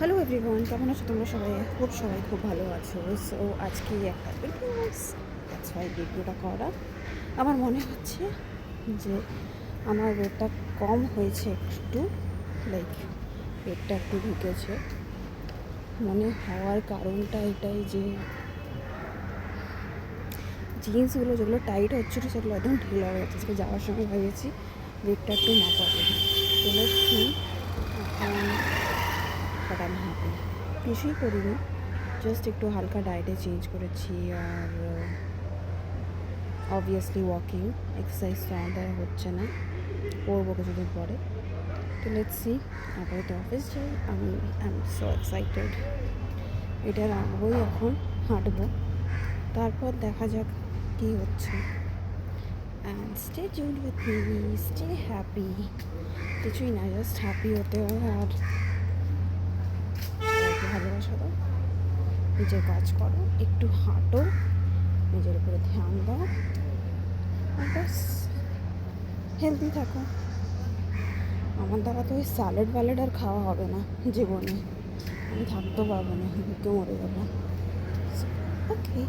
Hello everyone, কেমন আছো তোমরা সবাই? সবাই খুব ভালো আছো। সো আজকে একটা দ্যাটস ওয়াই ভিডিওটা করা। আমার মনে হচ্ছে যে আমার ওয়েটটা কম হয়েছে একটু, লাইক পেটটা একটু ঢুকেছে। মনে হওয়ার কারণটা এটাই যে জিন্সগুলো যেগুলো টাইট হচ্ছিলো সেগুলো একদম ঢিলা হয়ে যাচ্ছে। যাওয়ার সময় ভেবেছি ওয়েটটা একটু মাপাবো, তো লেটস সি। এখন বাট আই এম হ্যাপি। কিছুই করিনি, জাস্ট একটু হালকা ডায়েটে চেঞ্জ করেছি। আর অবভিয়াসলি ওয়াকিং, এক্সারসাইজ তো আমাদের হচ্ছে না, করবো কিছুদিন পরে। তো লেটস সি। আপাতত অফিস যাই, আমি আই এম সো এক্সাইটেড। এটা রাখবোই, এখন হাঁটবো, তারপর দেখা যাক কী হচ্ছে। And stay tuned with me, stay happy. কিছুই না, জাস্ট হ্যাপি হতে হয়। আর সবাইকে ভালোবাসা দাও, নিজের কাজ করো, একটু হাঁটো, নিজের উপরে ধ্যান দাও, আর ব্যাস হেলদি থাকো। আমার দ্বারা তো ওই স্যালাড ভ্যালাড আর খাওয়া হবে না জীবনে, আমি থাকতেও পারবো না, বুকে মরে যাবো। ওকে।